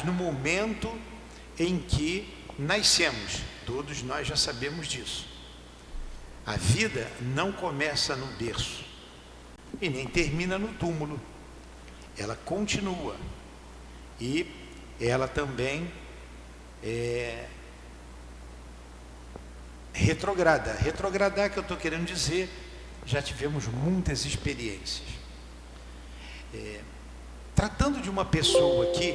no momento em que nascemos. Todos nós já sabemos disso. A vida não começa no berço e nem termina no túmulo. Ela continua. E ela também retrograda. Retrogradar, que eu estou querendo dizer, já tivemos muitas experiências. Tratando de uma pessoa aqui,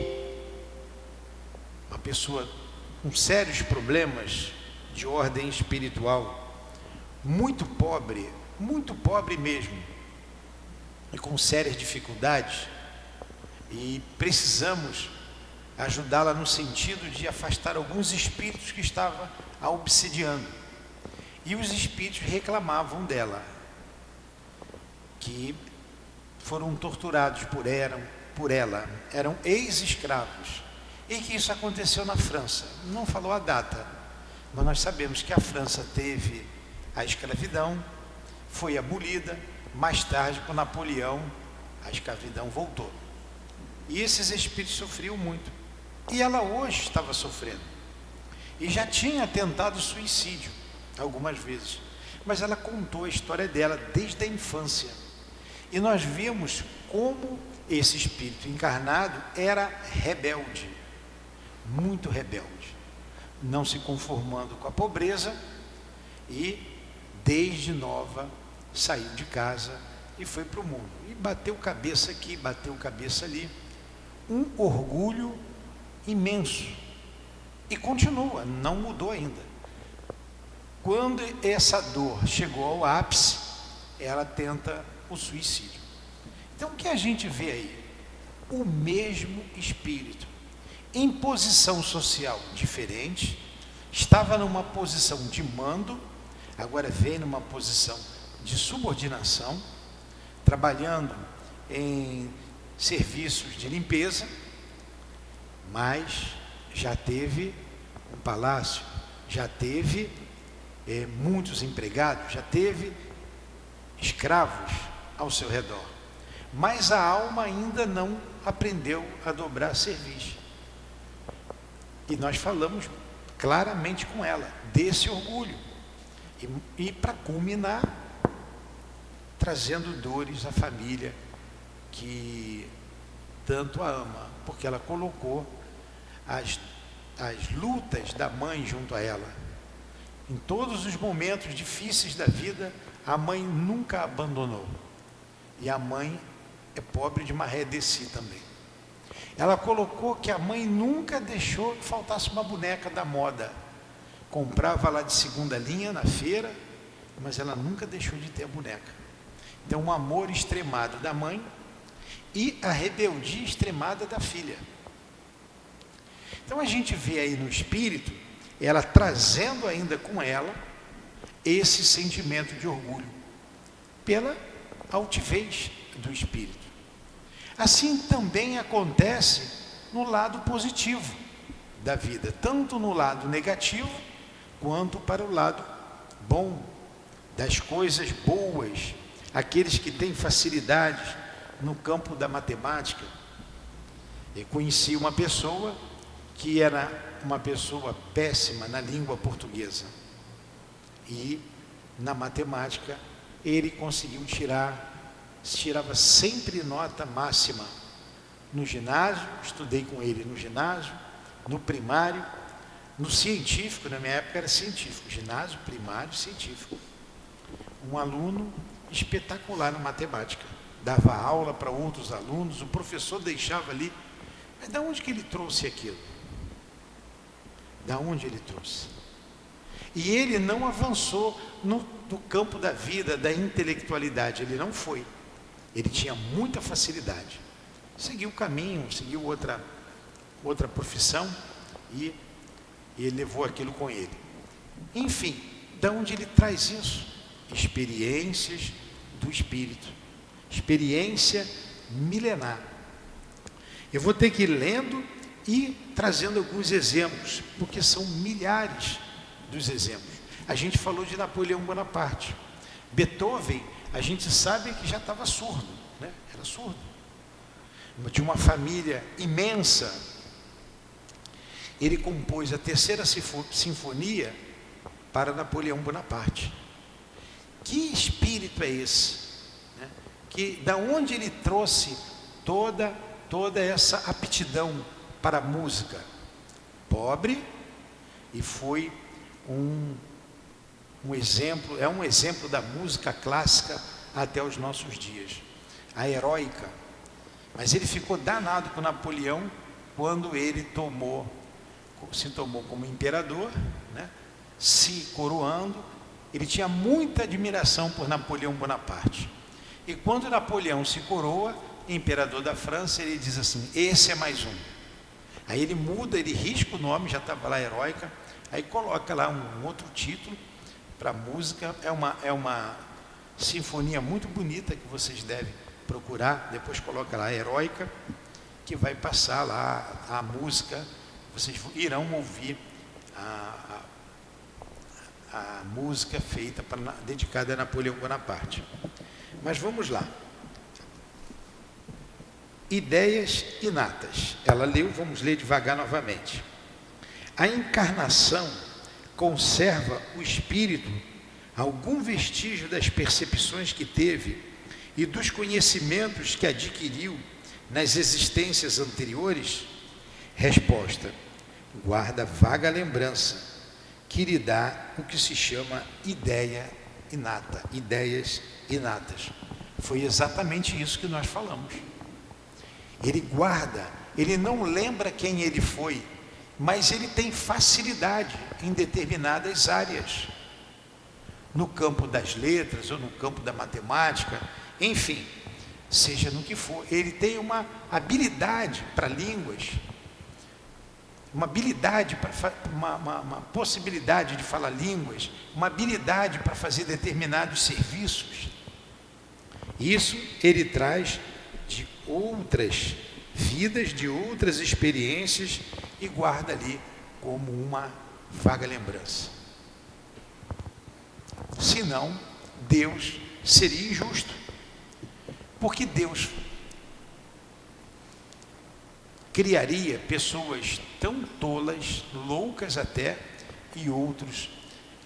uma pessoa com sérios problemas de ordem espiritual, muito pobre mesmo, e com sérias dificuldades, e precisamos ajudá-la no sentido de afastar alguns espíritos que estavam a obsidiando. E os espíritos reclamavam dela, que foram torturados por ela, eram ex-escravos, e que isso aconteceu na França. Não falou a data, mas nós sabemos que a França teve a escravidão, foi abolida, mais tarde, com Napoleão, a escravidão voltou. E esses espíritos sofriam muito. E ela hoje estava sofrendo. E já tinha tentado suicídio algumas vezes. Mas ela contou a história dela desde a infância. E nós vimos como esse espírito encarnado era rebelde. Muito rebelde. Não se conformando com a pobreza. E desde nova saiu de casa e foi para o mundo. E bateu cabeça aqui, bateu cabeça ali. Um orgulho imenso. E continua, não mudou ainda. Quando essa dor chegou ao ápice, ela tenta o suicídio. Então o que a gente vê aí? O mesmo espírito, em posição social diferente, estava numa posição de mando, agora vem numa posição de subordinação, trabalhando em serviços de limpeza, mas já teve um palácio, já teve muitos empregados, já teve escravos ao seu redor, mas a alma ainda não aprendeu a dobrar serviço. E nós falamos claramente com ela desse orgulho, e para culminar, trazendo dores à família que tanto a ama, porque ela colocou as lutas da mãe junto a ela. Em todos os momentos difíceis da vida, a mãe nunca a abandonou. E a mãe é pobre de maré de si também. Ela colocou que a mãe nunca deixou que faltasse uma boneca da moda. Comprava lá de segunda linha na feira, mas ela nunca deixou de ter a boneca. Então, um amor extremado da mãe e a rebeldia extremada da filha. Então a gente vê aí no espírito, ela trazendo ainda com ela esse sentimento de orgulho, pela altivez do espírito. Assim também acontece no lado positivo da vida, tanto no lado negativo, quanto para o lado bom, das coisas boas, aqueles que têm facilidades no campo da matemática. Eu conheci uma pessoa que era uma pessoa péssima na língua portuguesa, e na matemática ele conseguiu tirava sempre nota máxima. No ginásio, estudei com ele no ginásio, no primário, no científico, na minha época era científico, ginásio, primário, científico. Um aluno espetacular na matemática, dava aula para outros alunos, o professor deixava ali. Mas de onde que ele trouxe aquilo? Da onde ele trouxe? E ele não avançou no campo da vida, da intelectualidade, ele não foi. Ele tinha muita facilidade. Seguiu o caminho, seguiu outra profissão, e ele levou aquilo com ele. Enfim, da onde ele traz isso? Experiências do espírito. Experiência milenar. Eu vou ter que ir lendo e trazendo alguns exemplos, porque são milhares dos exemplos. A gente falou de Napoleão Bonaparte. Beethoven, a gente sabe que já estava surdo, né? Era surdo. De uma família imensa, ele compôs a terceira sinfonia para Napoleão Bonaparte. Que espírito é esse? Né? Da onde ele trouxe toda essa aptidão para a música? Pobre, e foi um exemplo, é um exemplo da música clássica até os nossos dias, a heróica. Mas ele ficou danado com Napoleão quando ele se tomou como imperador, né? Se coroando. Ele tinha muita admiração por Napoleão Bonaparte. E quando Napoleão se coroa, imperador da França, ele diz assim: esse é mais um. Aí ele muda, ele risca o nome, já estava lá heróica, aí coloca lá um outro título para a música. É uma sinfonia muito bonita que vocês devem procurar, depois coloca lá heróica, que vai passar lá a música, vocês irão ouvir a música feita dedicada a Napoleão Bonaparte. Mas vamos lá. Ideias inatas. Ela leu, vamos ler devagar novamente. A encarnação conserva o espírito algum vestígio das percepções que teve e dos conhecimentos que adquiriu nas existências anteriores? Resposta: guarda vaga lembrança, que lhe dá o que se chama ideia inata, ideias inatas. Foi exatamente isso que nós falamos. Ele guarda, ele não lembra quem ele foi, mas ele tem facilidade em determinadas áreas, no campo das letras ou no campo da matemática, enfim, seja no que for. Ele tem uma habilidade para línguas, uma habilidade para uma possibilidade de falar línguas, uma habilidade para fazer determinados serviços. Isso ele traz de outras vidas, de outras experiências, e guarda ali como uma vaga lembrança. Senão, Deus seria injusto, porque Deus criaria pessoas tão tolas, loucas até, e outros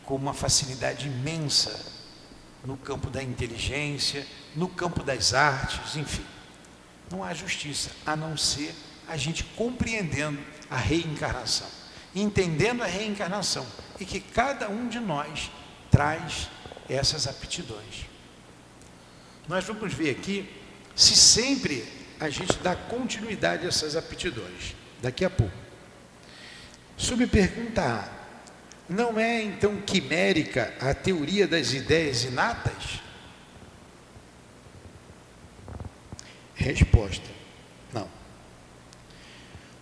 com uma facilidade imensa no campo da inteligência, no campo das artes, enfim. Não há justiça, a não ser a gente compreendendo a reencarnação, entendendo a reencarnação, e que cada um de nós traz essas aptidões. Nós vamos ver aqui se sempre a gente dá continuidade a essas aptidões, daqui a pouco. Sob pergunta A: não é então quimérica a teoria das ideias inatas? Resposta: não.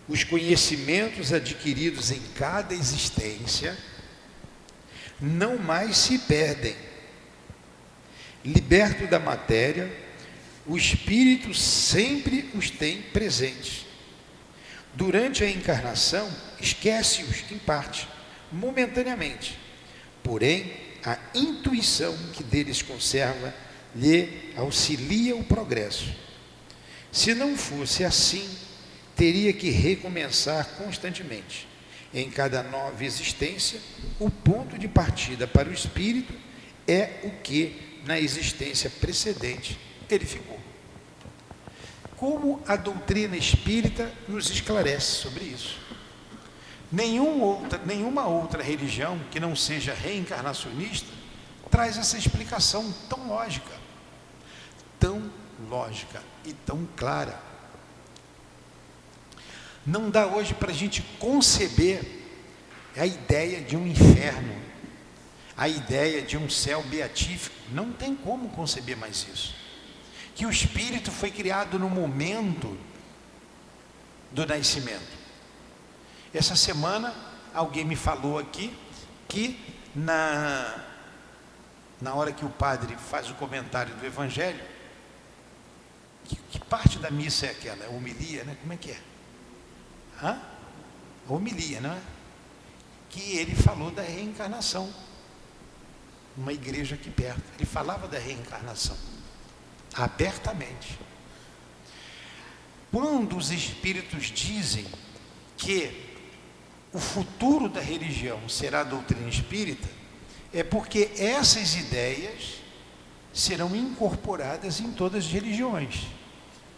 Os conhecimentos adquiridos em cada existência não mais se perdem. Liberto da matéria, o espírito sempre os tem presentes. Durante a encarnação, esquece-os em parte, momentaneamente. Porém, a intuição que deles conserva lhe auxilia o progresso. Se não fosse assim, teria que recomeçar constantemente. Em cada nova existência, o ponto de partida para o espírito é o que, na existência precedente, ele ficou. Como a espírita nos esclarece sobre isso? Nenhuma outra religião que não seja reencarnacionista traz essa explicação tão lógica e tão clara. Não dá hoje para a gente conceber a ideia de um inferno, a ideia de um céu beatífico. Não tem como conceber mais isso. Que o espírito foi criado no momento do nascimento. Essa semana alguém me falou aqui que na hora que o padre faz o comentário do Evangelho, que parte da missa é aquela? É homilia, né? Como é que é? A homilia, não é? Que ele falou da reencarnação. Numa igreja aqui perto. Ele falava da reencarnação. Abertamente. Quando os espíritos dizem que o futuro da religião será a doutrina espírita, é porque essas ideias serão incorporadas em todas as religiões,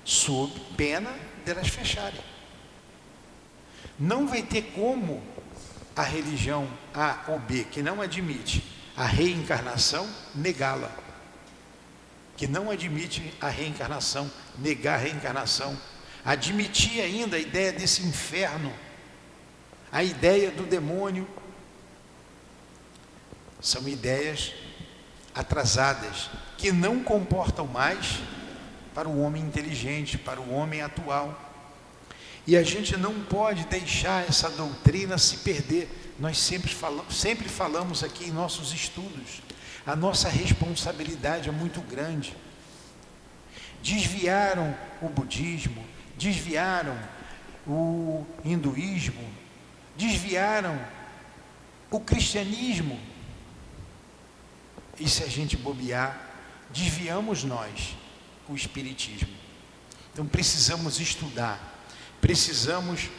sob pena delas fecharem. Não vai ter como a religião A ou B, que não admite a reencarnação, negá-la. Que não admite a reencarnação, negar a reencarnação. Admitir ainda a ideia desse inferno, a ideia do demônio. São ideias atrasadas, que não comportam mais para o homem inteligente, para o homem atual. E a gente não pode deixar essa doutrina se perder. Nós sempre falamos aqui em nossos estudos, a nossa responsabilidade é muito grande. Desviaram o budismo, desviaram o hinduísmo, desviaram o cristianismo. E se a gente bobear, desviamos nós, o espiritismo. Então precisamos estudar, precisamos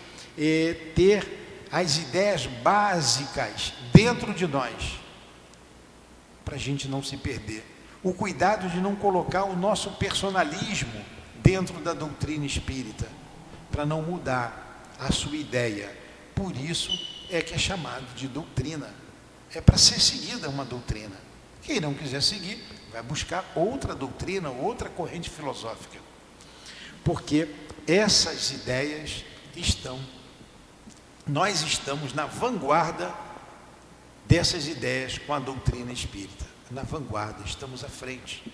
ter as ideias básicas dentro de nós, para a gente não se perder. O cuidado de não colocar o nosso personalismo dentro da doutrina espírita, para não mudar a sua ideia. Por isso é que é chamado de doutrina. É para ser seguida uma doutrina. Quem não quiser seguir, vai buscar outra doutrina, outra corrente filosófica. Porque essas ideias nós estamos na vanguarda dessas ideias com a doutrina espírita. Na vanguarda, estamos à frente.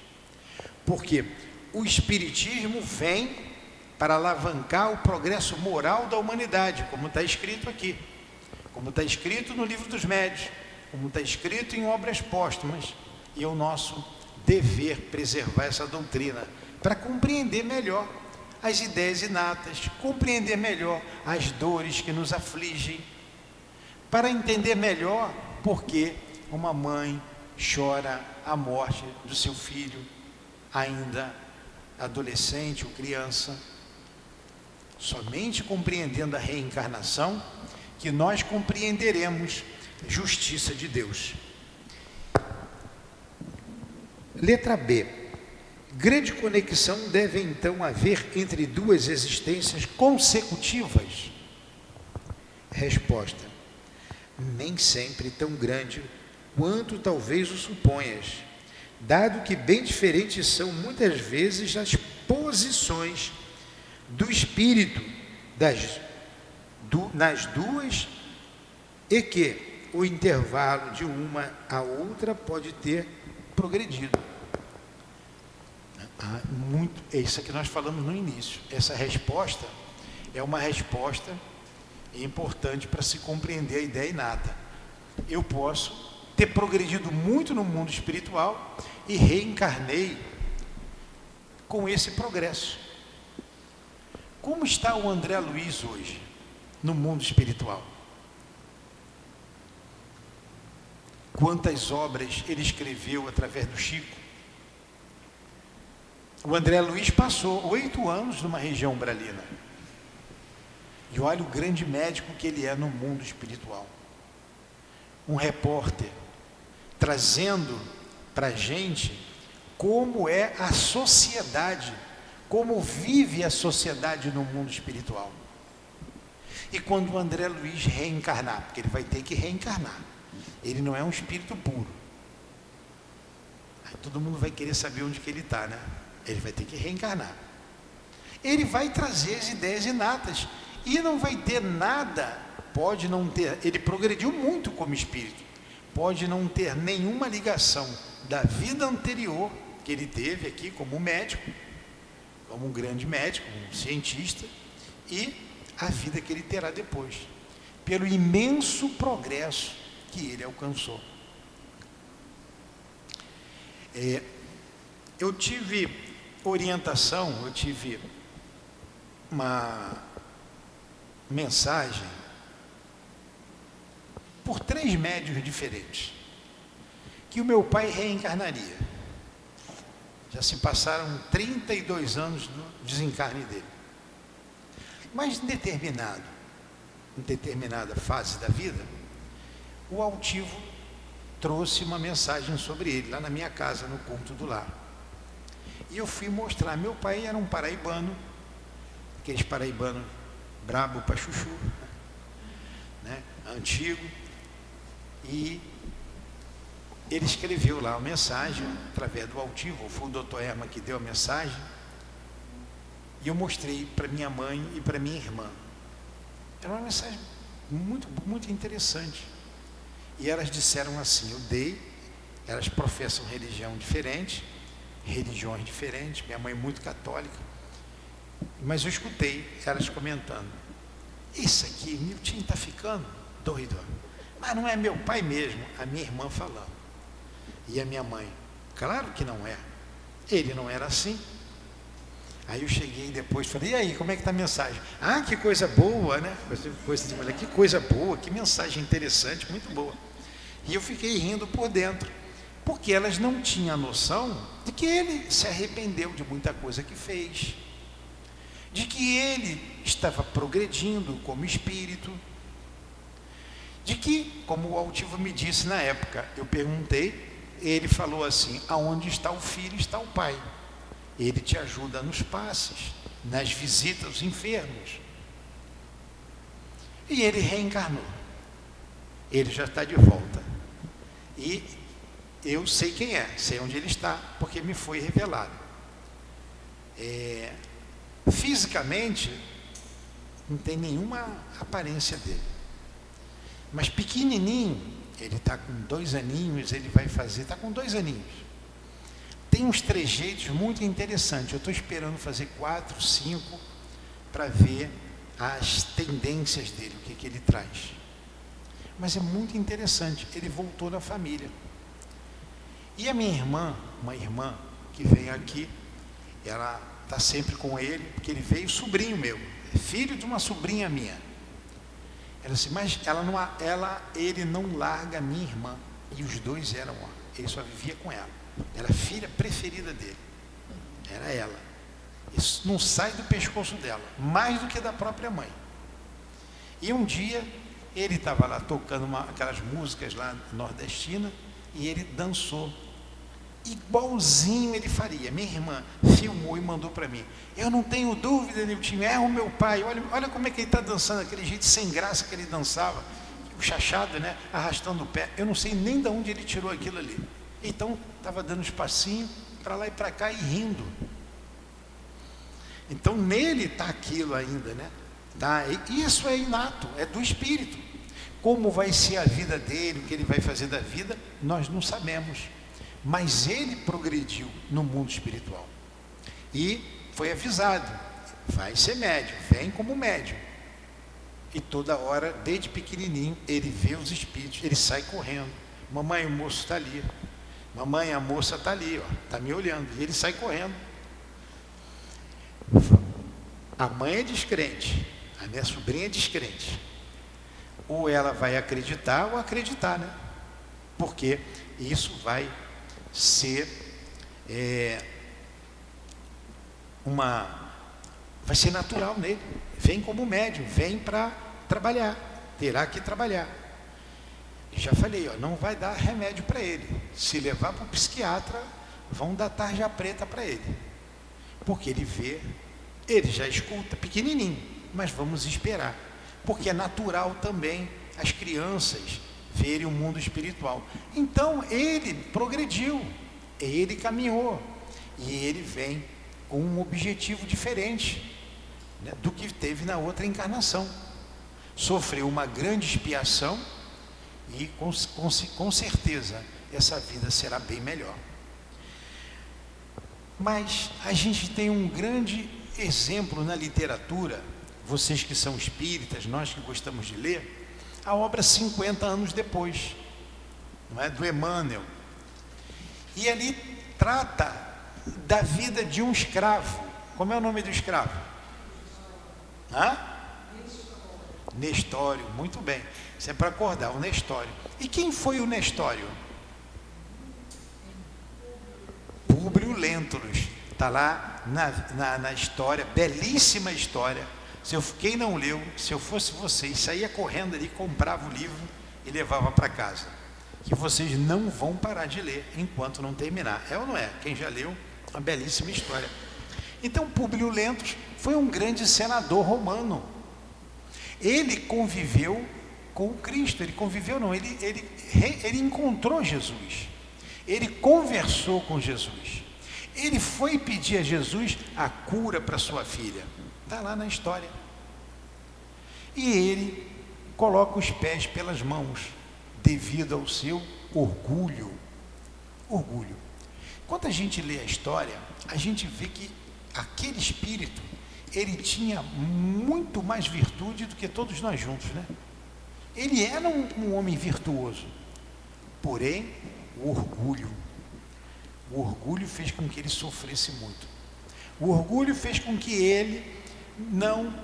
Porque o espiritismo vem para alavancar o progresso moral da humanidade, como está escrito aqui, como está escrito no Livro dos Médiuns, como está escrito em obras póstumas. E é o nosso dever preservar essa doutrina, para compreender melhor as ideias inatas, compreender melhor as dores que nos afligem, para entender melhor por que uma mãe chora a morte do seu filho, ainda adolescente ou criança. Somente compreendendo a reencarnação que nós compreenderemos a justiça de Deus. Letra B. Grande conexão deve então haver entre duas existências consecutivas? Resposta: nem sempre tão grande quanto talvez o suponhas, dado que bem diferentes são muitas vezes as posições do espírito nas duas, e que o intervalo de uma a outra pode ter progredido. É isso que nós falamos no início. Essa resposta é uma resposta importante para se compreender a ideia inata. Eu posso ter progredido muito no mundo espiritual e reencarnei com esse progresso. Como está o André Luiz hoje no mundo espiritual? Quantas obras ele escreveu através do Chico? O André Luiz passou 8 anos numa região umbralina. E olha o grande médico que ele é no mundo espiritual. Um repórter trazendo para a gente como é a sociedade, como vive a sociedade no mundo espiritual. E quando o André Luiz reencarnar, porque ele vai ter que reencarnar, ele não é um espírito puro. Aí todo mundo vai querer saber onde que ele está, né? Ele vai ter que reencarnar. Ele vai trazer as ideias inatas e não vai ter nada, pode não ter, ele progrediu muito como espírito, pode não ter nenhuma ligação da vida anterior que ele teve aqui como médico, como um grande médico, um cientista, e a vida que ele terá depois, pelo imenso progresso que ele alcançou. Eu tive orientação, eu tive uma mensagem por 3 médiuns diferentes, que o meu pai reencarnaria. Já se passaram 32 anos do desencarne dele. Mas determinado em determinada fase da vida, o altivo trouxe uma mensagem sobre ele, lá na minha casa, no culto do lar. E eu fui mostrar. Meu pai era um paraibano, aqueles paraibanos brabo para chuchu, né? Antigo, e ele escreveu lá a mensagem, através do altivo, foi o doutor Herman que deu a mensagem, e eu mostrei para minha mãe e para minha irmã. Era uma mensagem muito, muito interessante. E elas disseram assim, eu dei, elas professam religiões diferentes, minha mãe muito católica, mas eu escutei elas comentando, isso aqui, Niltinho está ficando doido, mas não é meu pai mesmo, a minha irmã falando. E a minha mãe, claro que não é, ele não era assim. Aí eu cheguei depois, falei, e aí, como é que está a mensagem? Ah, que coisa boa, né? Coisa de mulher, que coisa boa, que mensagem interessante, muito boa. E eu fiquei rindo por dentro, porque elas não tinham a noção de que ele se arrependeu de muita coisa que fez, de que ele estava progredindo como espírito, de que, como o altivo me disse na época, eu perguntei, ele falou assim, aonde está o filho, está o pai. Ele te ajuda nos passes, nas visitas aos enfermos. E ele reencarnou. Ele já está de volta. E eu sei quem é, sei onde ele está, porque me foi revelado. Fisicamente, não tem nenhuma aparência dele. Mas pequenininho, ele está com 2 aninhos, ele vai fazer, está com 2 aninhos. Tem uns trejeitos muito interessantes. Eu estou esperando fazer 4, 5 para ver as tendências dele, o que ele traz. Mas é muito interessante. Ele voltou na família. E a minha irmã, uma irmã que vem aqui, ela está sempre com ele, porque ele veio sobrinho meu, filho de uma sobrinha minha. Ela disse, mas ele não larga a minha irmã. E os dois eram, ele só vivia com ela. Era a filha preferida dele. Era ela. Isso não sai do pescoço dela, mais do que da própria mãe. E um dia, ele estava lá tocando aquelas músicas lá nordestinas, e ele dançou. Igualzinho ele faria. Minha irmã filmou e mandou para mim. Eu não tenho dúvida, Niltinho, é o meu pai. Olha como é que ele está dançando, aquele jeito sem graça que ele dançava. O chachado, né? Arrastando o pé. Eu não sei nem de onde ele tirou aquilo ali. Então, estava dando espacinho para lá e para cá e rindo. Então, nele está aquilo ainda, né? Tá? E isso é inato, é do espírito. Como vai ser a vida dele, o que ele vai fazer da vida, nós não sabemos. Mas ele progrediu no mundo espiritual. E foi avisado, vai ser médium, vem como médium. E toda hora, desde pequenininho, ele vê os espíritos, ele sai correndo. Mamãe, o moço está ali. Mamãe, a moça está ali, está me olhando. E ele sai correndo. A mãe é descrente, a minha sobrinha é descrente. Ou ela vai acreditar ou acreditar, né? Porque isso vai ser vai ser natural nele. Vem como médium, vem para trabalhar, terá que trabalhar. E já falei, não vai dar remédio para ele. Se levar para o psiquiatra, vão dar tarja preta para ele. Porque ele vê, ele já escuta, pequenininho, mas vamos esperar. Porque é natural também as crianças verem o mundo espiritual. Então, ele progrediu, ele caminhou, e ele vem com um objetivo diferente, né, do que teve na outra encarnação. Sofreu uma grande expiação, e com certeza essa vida será bem melhor. Mas a gente tem um grande exemplo na literatura, vocês que são espíritas, nós que gostamos de ler, a obra 50 anos depois, não é? Do Emmanuel. E ali trata da vida de um escravo. Como é o nome do escravo? Nestório, muito bem. Isso é para acordar, o Nestório. E quem foi o Nestório? Públio Lentulus. Está lá na história, belíssima história, Quem não leu, se eu fosse vocês, saía correndo ali, comprava o livro e levava para casa. Que vocês não vão parar de ler enquanto não terminar. É ou não é? Quem já leu, uma belíssima história. Então, Públio Lentulus foi um grande senador romano. Ele conviveu com o Cristo. Ele conviveu, não, ele encontrou Jesus. Ele conversou com Jesus. Ele foi pedir a Jesus a cura para sua filha. Está lá na história. E ele coloca os pés pelas mãos, devido ao seu orgulho. Orgulho. Quando a gente lê a história, a gente vê que aquele espírito, ele tinha muito mais virtude do que todos nós juntos, né? Ele era um homem virtuoso. Porém, o orgulho fez com que ele sofresse muito. O orgulho fez com que ele não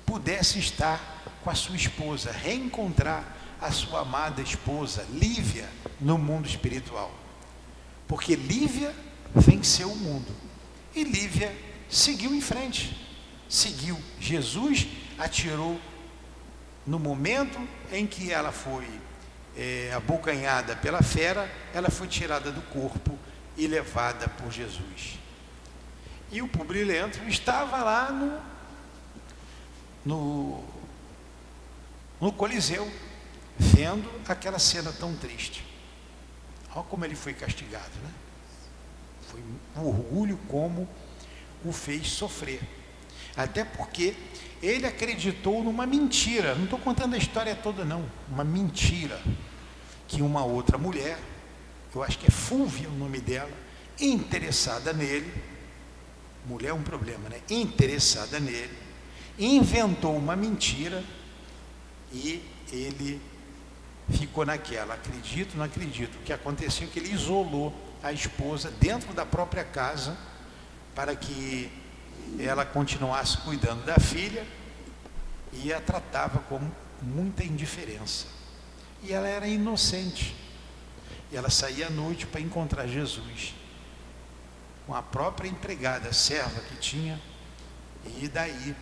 pudesse estar com a sua esposa, reencontrar a sua amada esposa, Lívia, no mundo espiritual. Porque Lívia venceu o mundo. E Lívia seguiu em frente. Seguiu. Jesus atirou no momento em que ela foi abocanhada pela fera, ela foi tirada do corpo e levada por Jesus. E o Públio Lentulus estava lá no Coliseu, vendo aquela cena tão triste. Olha como ele foi castigado, né? Foi o orgulho como o fez sofrer. Até porque ele acreditou numa mentira. Não estou contando a história toda, não. Uma mentira. Que uma outra mulher, eu acho que é Fúvia o nome dela, interessada nele, mulher é um problema, né? Interessada nele, inventou uma mentira e ele ficou naquela, acredito, não acredito. O que aconteceu é que ele isolou a esposa dentro da própria casa para que ela continuasse cuidando da filha e a tratava com muita indiferença. E ela era inocente. E ela saía à noite para encontrar Jesus com a própria empregada, serva que tinha, e daí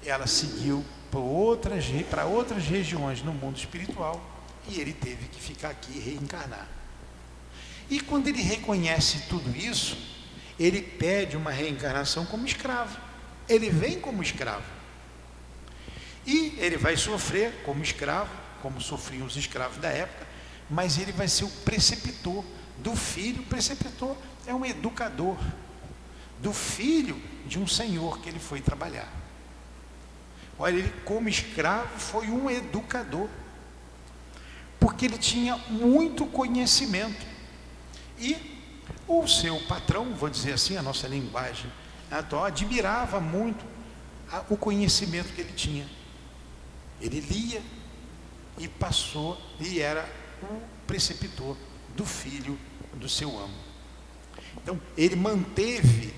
ela seguiu para outras regiões no mundo espiritual e ele teve que ficar aqui e reencarnar. E quando ele reconhece tudo isso, ele pede uma reencarnação como escravo. Ele vem como escravo. E ele vai sofrer como escravo, como sofriam os escravos da época, mas ele vai ser o preceptor do filho. O preceptor é um educador do filho de um senhor que ele foi trabalhar. Olha, ele como escravo foi um educador, porque ele tinha muito conhecimento. E o seu patrão, vou dizer assim, a nossa linguagem atual, admirava muito o conhecimento que ele tinha. Ele lia e passou, e era o preceptor do filho do seu amo. Então, ele manteve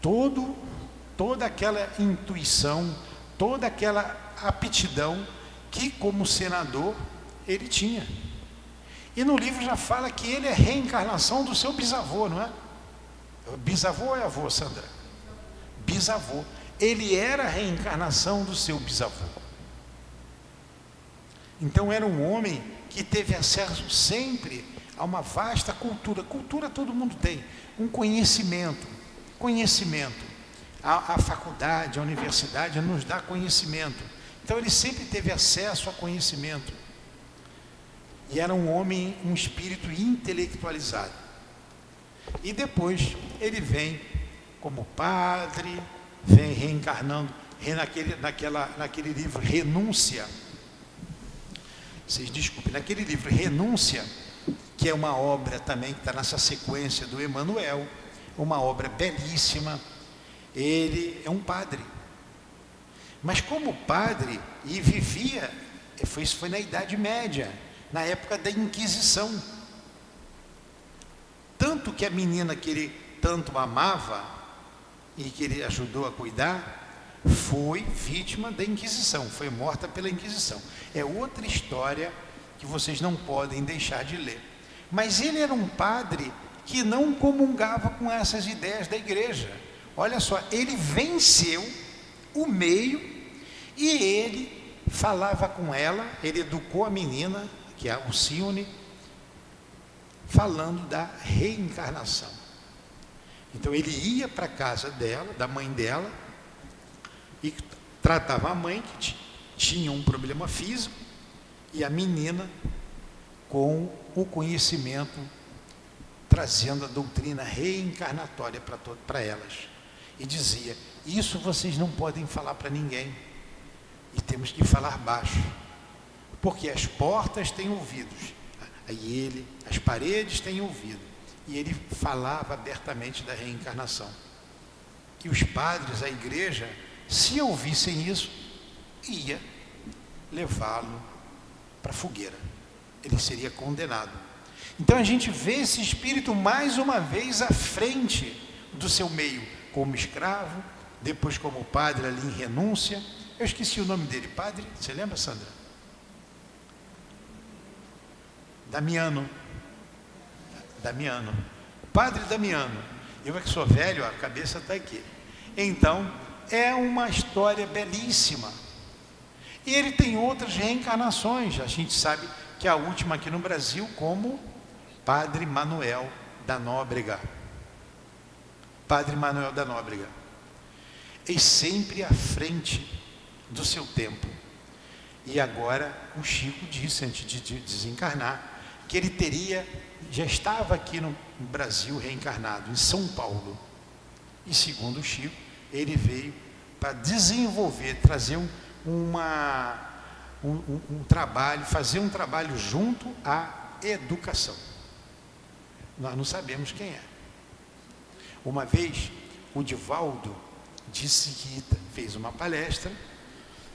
toda aquela intuição, toda aquela aptidão que, como senador, ele tinha. E no livro já fala que ele é reencarnação do seu bisavô, não é? Bisavô ou é avô, Sandra? Bisavô. Ele era a reencarnação do seu bisavô. Então era um homem que teve acesso sempre a uma vasta cultura. Cultura todo mundo tem. Um conhecimento. A faculdade, a universidade nos dá conhecimento. Então ele sempre teve acesso a conhecimento. E era um homem, um espírito intelectualizado. E depois ele vem como padre, vem reencarnando naquele livro Renúncia. Vocês desculpem, naquele livro Renúncia, que é uma obra também que está nessa sequência do Emmanuel, uma obra belíssima. Ele é um padre. Mas como padre, e vivia, isso foi na Idade Média, na época da Inquisição. Tanto que a menina que ele tanto amava e que ele ajudou a cuidar, foi vítima da Inquisição, foi morta pela Inquisição. É outra história que vocês não podem deixar de ler. Mas ele era um padre que não comungava com essas ideias da igreja. Olha só, ele venceu o meio e ele falava com ela, ele educou a menina, que é a Alcione, falando da reencarnação. Então ele ia para a casa dela, da mãe dela, e tratava a mãe que tinha um problema físico, e a menina com o conhecimento, trazendo a doutrina reencarnatória para elas. E dizia: isso vocês não podem falar para ninguém, e temos que falar baixo, porque as portas têm ouvidos, aí as paredes têm ouvido. E ele falava abertamente da reencarnação. Que os padres, a igreja, se ouvissem isso, ia levá-lo para a fogueira. Ele seria condenado. Então a gente vê esse espírito mais uma vez à frente do seu meio, como escravo, depois como padre ali em renúncia. Eu esqueci o nome dele, padre, você lembra, Sandra? Damiano. Padre Damiano. Eu é que sou velho, a cabeça está aqui. Então, é uma história belíssima. E ele tem outras reencarnações. A gente sabe que a última aqui no Brasil, como Padre Manuel da Nóbrega. Padre Manuel da Nóbrega. E sempre à frente do seu tempo. E agora o Chico disse, antes de desencarnar, que ele já estava aqui no Brasil reencarnado, em São Paulo. E segundo o Chico, ele veio para desenvolver, trazer um trabalho, fazer um trabalho junto à educação. Nós não sabemos quem é. Uma vez, o Divaldo disse que fez uma palestra,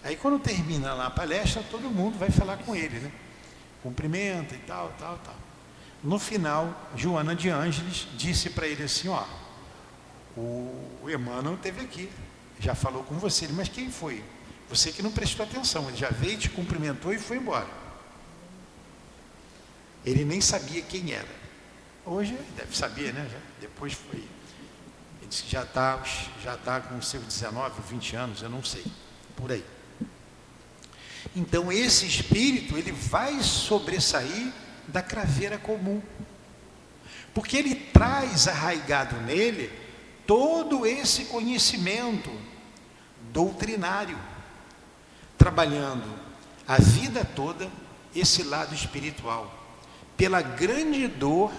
aí quando termina lá a palestra, todo mundo vai falar com ele, né? Cumprimenta e tal. No final, Joana de Ângeles disse para ele assim: ó, o Emmanuel esteve aqui, já falou com você. Mas quem foi? Você que não prestou atenção, ele já veio, te cumprimentou e foi embora. Ele nem sabia quem era. Hoje deve saber, né? Depois foi. Ele disse que já está com seus 19 ou 20 anos, eu não sei, por aí. Então esse espírito, ele vai sobressair da craveira comum, porque ele traz arraigado nele todo esse conhecimento doutrinário, trabalhando a vida toda esse lado espiritual, pela grande dor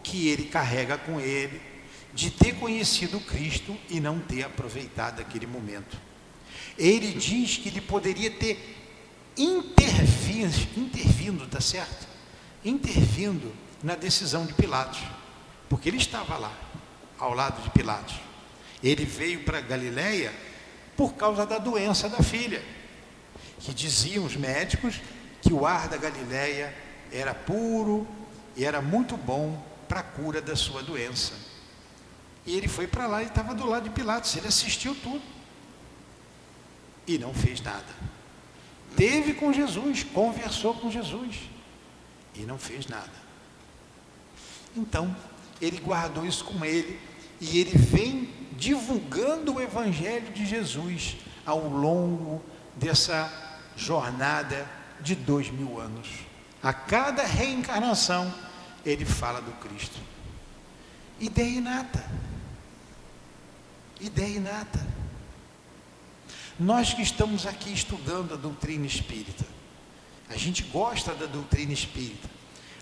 que ele carrega com ele, de ter conhecido Cristo e não ter aproveitado aquele momento. Ele diz que ele poderia ter intervindo, tá certo? Intervindo na decisão de Pilatos, porque ele estava lá, ao lado de Pilatos. Ele veio para Galileia por causa da doença da filha, que diziam os médicos que o ar da Galileia era puro e era muito bom para a cura da sua doença. E ele foi para lá e estava do lado de Pilatos, ele assistiu tudo e não fez nada. Esteve com Jesus, conversou com Jesus e não fez nada. Então, ele guardou isso com ele e ele vem divulgando o Evangelho de Jesus ao longo dessa jornada de 2000 anos. A cada reencarnação, ele fala do Cristo. Ideia inata. Ideia inata. Nós que estamos aqui estudando a doutrina espírita, a gente gosta da doutrina espírita.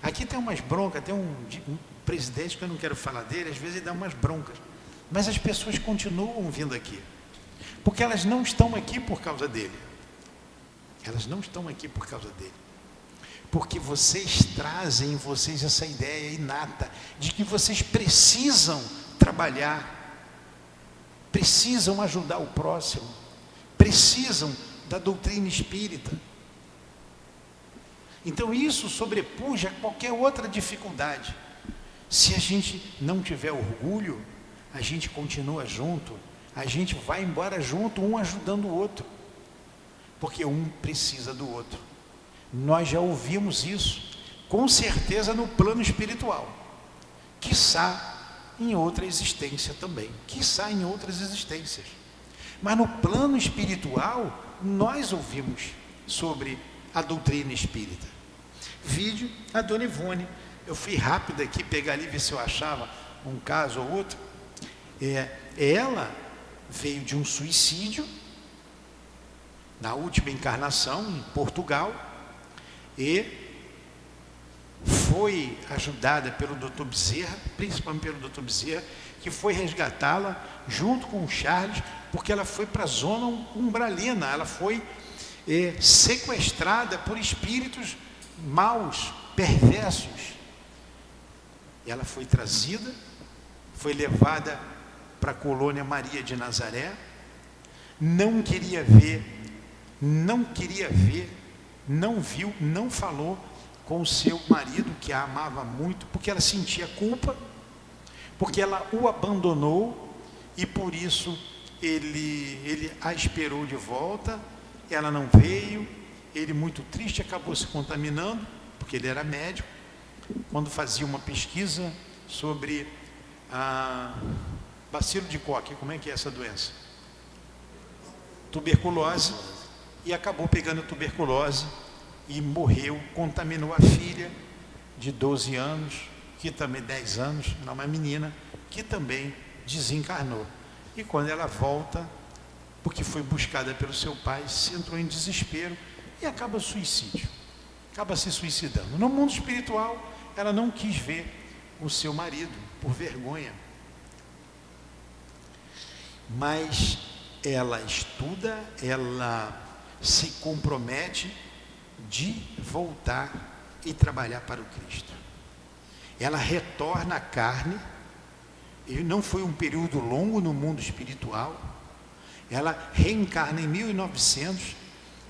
Aqui tem umas broncas, tem um presidente que eu não quero falar dele, às vezes ele dá umas broncas, mas as pessoas continuam vindo aqui, porque elas não estão aqui por causa dele. Elas não estão aqui por causa dele, porque vocês trazem em vocês essa ideia inata de que vocês precisam trabalhar, precisam ajudar o próximo, precisam da doutrina espírita. Então isso sobrepuja qualquer outra dificuldade. Se a gente não tiver orgulho, a gente continua junto, a gente vai embora junto, um ajudando o outro, porque um precisa do outro. Nós já ouvimos isso, com certeza no plano espiritual, quiçá em outra existência também, quiçá em outras existências. Mas no plano espiritual, nós ouvimos sobre a doutrina espírita. Vídeo, a Dona Ivone. Eu fui rápido aqui, pegar ali, ver se eu achava um caso ou outro. Ela veio de um suicídio, na última encarnação, em Portugal, e foi ajudada pelo Dr. Bezerra, principalmente pelo Dr. Bezerra, que foi resgatá-la junto com o Charles, porque ela foi para a zona umbralina, ela foi sequestrada por espíritos maus, perversos. Ela foi trazida, foi levada para a colônia Maria de Nazaré, não queria ver, não viu, não falou com o seu marido, que a amava muito, porque ela sentia culpa, porque ela o abandonou, e por isso ele a esperou de volta, ela não veio, ele muito triste acabou se contaminando, porque ele era médico, quando fazia uma pesquisa sobre a bacilo de Koch, como é que é essa doença? Tuberculose, e acabou pegando tuberculose e morreu, contaminou a filha de 12 anos, que também 10 anos, uma menina, que também desencarnou. E quando ela volta, porque foi buscada pelo seu pai, se entrou em desespero e acaba suicídio, acaba se suicidando. No mundo espiritual, ela não quis ver o seu marido, por vergonha. Mas ela estuda, ela se compromete de voltar e trabalhar para o Cristo. Ela retorna à carne, e não foi um período longo no mundo espiritual. Ela reencarna em 1900,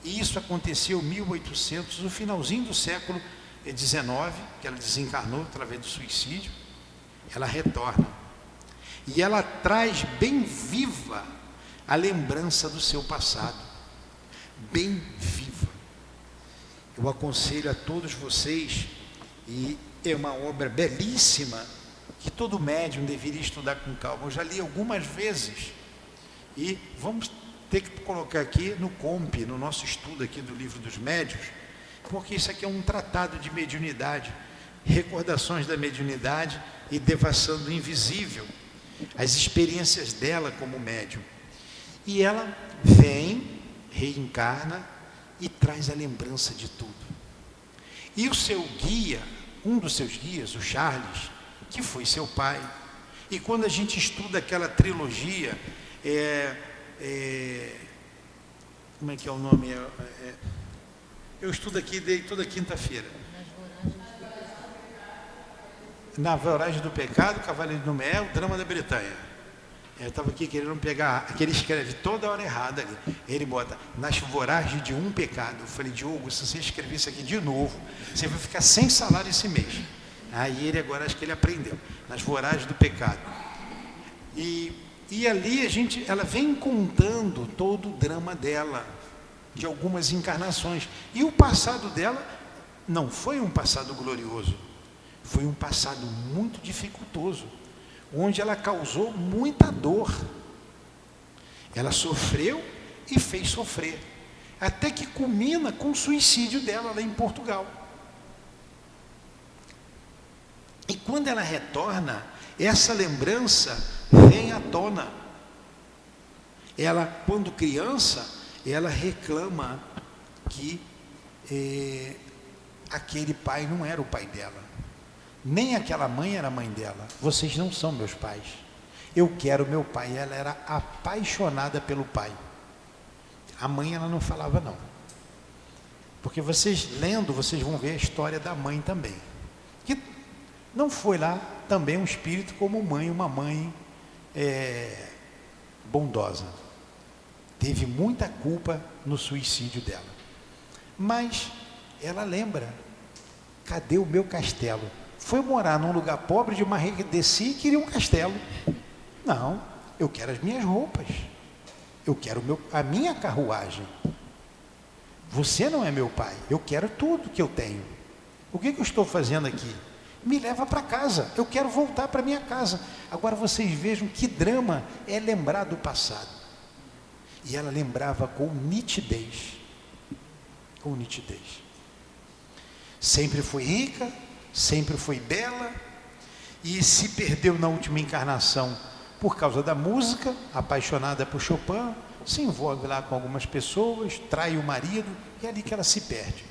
e isso aconteceu em 1800, no finalzinho do século XIX, que ela desencarnou através do suicídio. Ela retorna, e ela traz bem viva a lembrança do seu passado, bem viva. Eu aconselho a todos vocês, e é uma obra belíssima, que todo médium deveria estudar com calma. Eu já li algumas vezes, e vamos ter que colocar aqui no COMP, no nosso estudo aqui do Livro dos Médiuns, porque isso aqui é um tratado de mediunidade, recordações da mediunidade e devassando o invisível, as experiências dela como médium. E ela vem, reencarna e traz a lembrança de tudo. E o seu guia, um dos seus guias, o Charles, que foi seu pai, e quando a gente estuda aquela trilogia, como é que é o nome? Eu estudo aqui toda quinta-feira. Na Voragem do Pecado, Cavaleiro do Mel, Drama da Bretanha. Eu estava aqui querendo pegar, que ele escreve toda hora errada ali. Ele bota, nas voragens de um pecado. Eu falei, Diogo, se você escrever isso aqui de novo, você vai ficar sem salário esse mês. Aí ele agora, acho que ele aprendeu. Nas voragens do pecado. E ali ela vem contando todo o drama dela, de algumas encarnações. E o passado dela não foi um passado glorioso. Foi um passado muito dificultoso, onde ela causou muita dor. Ela sofreu e fez sofrer, até que culmina com o suicídio dela lá em Portugal. E quando ela retorna, essa lembrança vem à tona. Ela, quando criança, ela reclama que aquele pai não era o pai dela. Nem aquela mãe era a mãe dela. Vocês não são meus pais. Eu quero meu pai. Ela era apaixonada pelo pai. A mãe ela não falava não. Porque vocês lendo, vocês vão ver a história da mãe também. Que não foi lá também um espírito como mãe, uma mãe bondosa. Teve muita culpa no suicídio dela. Mas ela lembra, cadê o meu castelo? Foi morar num lugar pobre de uma rica, desci e queria um castelo. Não, eu quero as minhas roupas. Eu quero a minha carruagem. Você não é meu pai. Eu quero tudo que eu tenho. O que eu estou fazendo aqui? me leva para casa, eu quero voltar para minha casa. Agora vocês vejam que drama é lembrar do passado. E ela lembrava com nitidez. Com nitidez. Sempre foi rica, sempre foi bela, e se perdeu na última encarnação por causa da música, apaixonada por Chopin, se envolve lá com algumas pessoas, trai o marido, e é ali que ela se perde.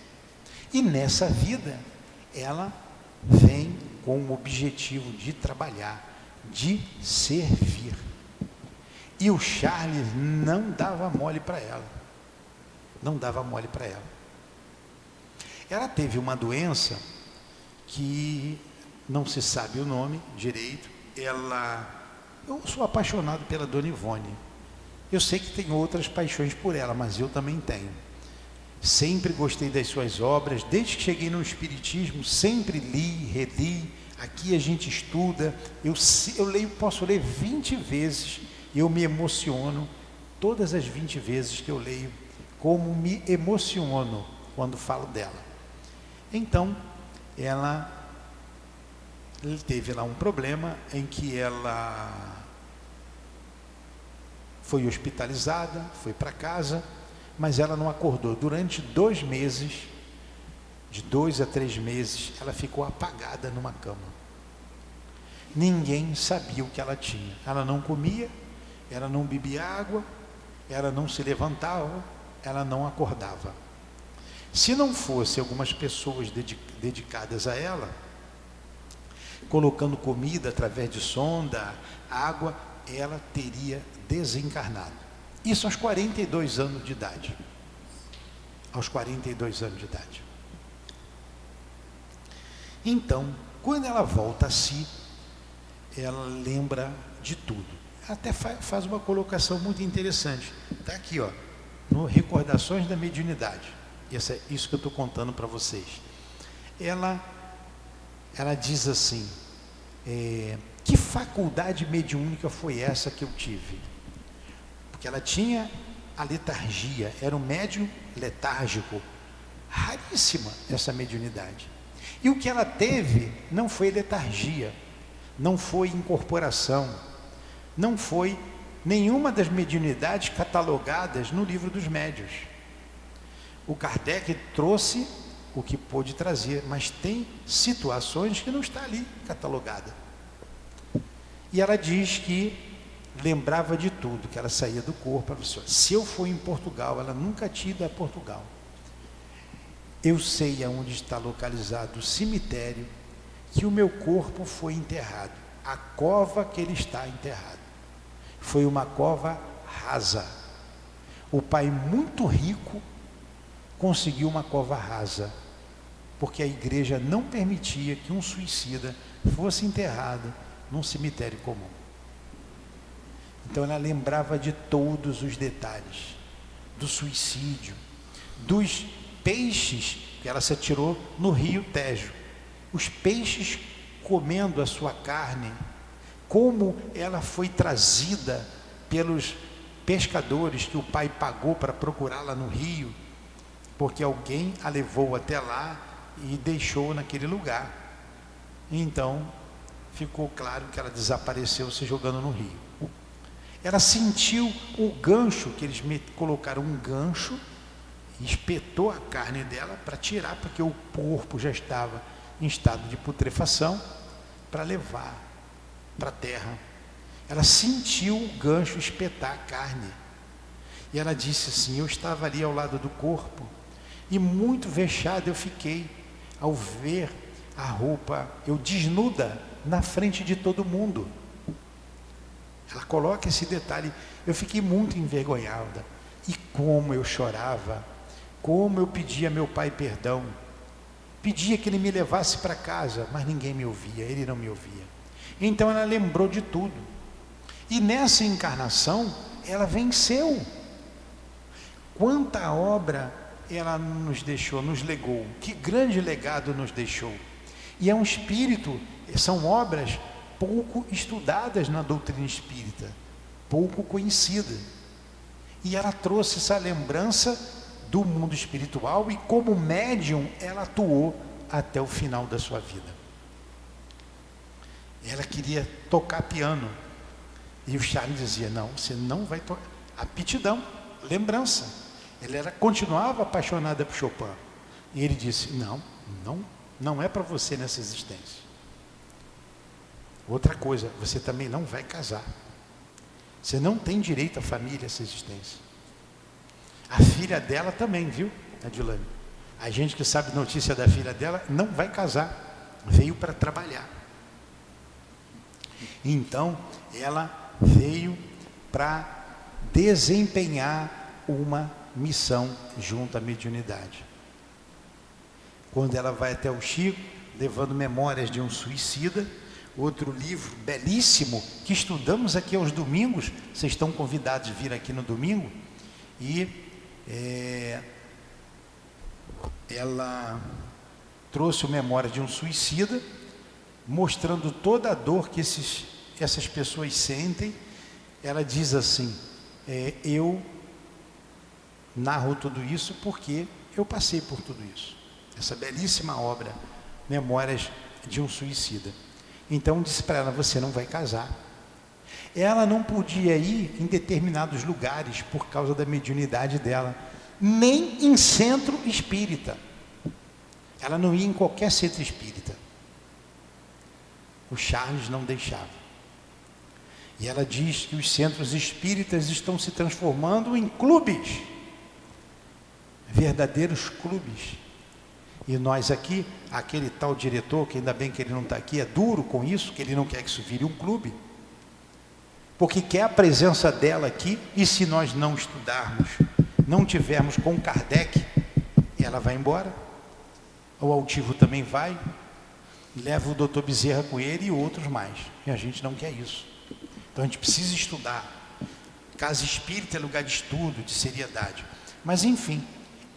E nessa vida, ela vem com o objetivo de trabalhar, de servir. E o Charles não dava mole para ela. Não dava mole para ela. Ela teve uma doença que não se sabe o nome direito. Eu sou apaixonado pela Dona Ivone. Eu sei que tem outras paixões por ela, mas eu também tenho. Sempre gostei das suas obras, desde que cheguei no Espiritismo, sempre li, reli. Aqui a gente estuda, eu leio, posso ler 20 vezes, e eu me emociono, todas as 20 vezes que eu leio, como me emociono quando falo dela. Então, ela teve lá um problema em que ela foi hospitalizada, foi para casa, mas ela não acordou. Durante 2 meses, de 2 a 3 meses, ela ficou apagada numa cama. Ninguém sabia o que ela tinha. Ela não comia, ela não bebia água, ela não se levantava, ela não acordava. Se não fosse algumas pessoas dedicadas a ela, colocando comida através de sonda, água, ela teria desencarnado. Isso aos 42 anos de idade. Aos 42 anos de idade. Então, quando ela volta a si, ela lembra de tudo. Até faz uma colocação muito interessante. Está aqui, ó, no Recordações da Mediunidade. Isso que eu estou contando para vocês. Ela diz assim, que faculdade mediúnica foi essa que eu tive? Porque ela tinha a letargia, era um médium letárgico, raríssima essa mediunidade. E o que ela teve não foi letargia, não foi incorporação, não foi nenhuma das mediunidades catalogadas no livro dos médiuns. O Kardec trouxe o que pôde trazer, mas tem situações que não está ali catalogada. E ela diz que lembrava de tudo, que ela saía do corpo. Ela disse, se eu for em Portugal, ela nunca tinha ido a Portugal, eu sei aonde está localizado o cemitério que o meu corpo foi enterrado, a cova que ele está enterrado. Foi uma cova rasa. O pai muito rico conseguiu uma cova rasa, porque a igreja não permitia que um suicida fosse enterrado num cemitério comum. Então ela lembrava de todos os detalhes, do suicídio, dos peixes que ela se atirou no rio Tejo, os peixes comendo a sua carne, como ela foi trazida pelos pescadores que o pai pagou para procurá-la no rio, porque alguém a levou até lá e deixou naquele lugar. Então ficou claro que ela desapareceu se jogando no rio. Ela sentiu o gancho, que eles colocaram um gancho, espetou a carne dela para tirar, porque o corpo já estava em estado de putrefação, para levar para a terra. Ela sentiu o gancho espetar a carne. E ela disse assim, eu estava ali ao lado do corpo, e muito vexada eu fiquei, ao ver a roupa, eu desnuda, na frente de todo mundo. Ela coloca esse detalhe, eu fiquei muito envergonhada, e como eu chorava, como eu pedia a meu pai perdão, pedia que ele me levasse para casa, mas ninguém me ouvia, ele não me ouvia. Então ela lembrou de tudo, e nessa encarnação, ela venceu. Quanta obra ela nos deixou, nos legou, que grande legado nos deixou. E é um espírito, são obras pouco estudadas na doutrina espírita, pouco conhecida. E ela trouxe essa lembrança do mundo espiritual, e como médium ela atuou até o final da sua vida. Ela queria tocar piano. E o Charles dizia, não, você não vai tocar. Aptidão, lembrança. Ela continuava apaixonada por Chopin. E ele disse, não é para você nessa existência. Outra coisa, você também não vai casar. Você não tem direito à família, essa existência. A filha dela também, viu, a Dilane? A gente que sabe notícia da filha dela não vai casar. Veio para trabalhar. Então, ela veio para desempenhar uma missão junto à mediunidade. Quando ela vai até o Chico, levando memórias de um suicida, outro livro belíssimo, que estudamos aqui aos domingos, vocês estão convidados a vir aqui no domingo, e ela trouxe o Memória de um Suicida, mostrando toda a dor que essas pessoas sentem. Ela diz assim, eu narro tudo isso porque eu passei por tudo isso. Essa belíssima obra, Memórias de um Suicida. Então disse para ela, você não vai casar. Ela não podia ir em determinados lugares por causa da mediunidade dela, nem em centro espírita. Ela não ia em qualquer centro espírita. O Charles não deixava. E ela diz que os centros espíritas estão se transformando em clubes, verdadeiros clubes. E nós aqui, aquele tal diretor, que ainda bem que ele não está aqui, é duro com isso, que ele não quer que isso vire um clube, porque quer a presença dela aqui, e se nós não estudarmos, não tivermos com Kardec, ela vai embora. O Altivo também vai, leva o doutor Bezerra com ele e outros mais, e a gente não quer isso. Então a gente precisa estudar. Casa espírita é lugar de estudo, de seriedade. Mas enfim,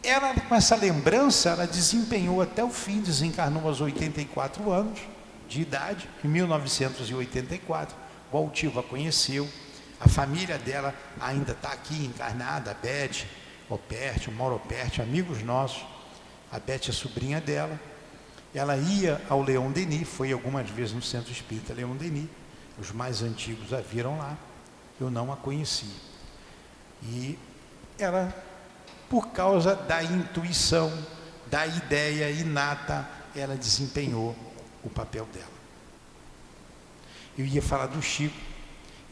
ela com essa lembrança, ela desempenhou até o fim, desencarnou aos 84 anos de idade, em 1984. O Altivo a conheceu, a família dela ainda está aqui encarnada, a Beth Operti, o Mauro Operti, amigos nossos. A Beth é sobrinha dela. Ela ia ao Leon Denis, foi algumas vezes no Centro Espírita Leon Denis. Os mais antigos a viram lá, eu não a conheci. E ela, por causa da intuição, da ideia inata, ela desempenhou o papel dela. Eu ia falar do Chico.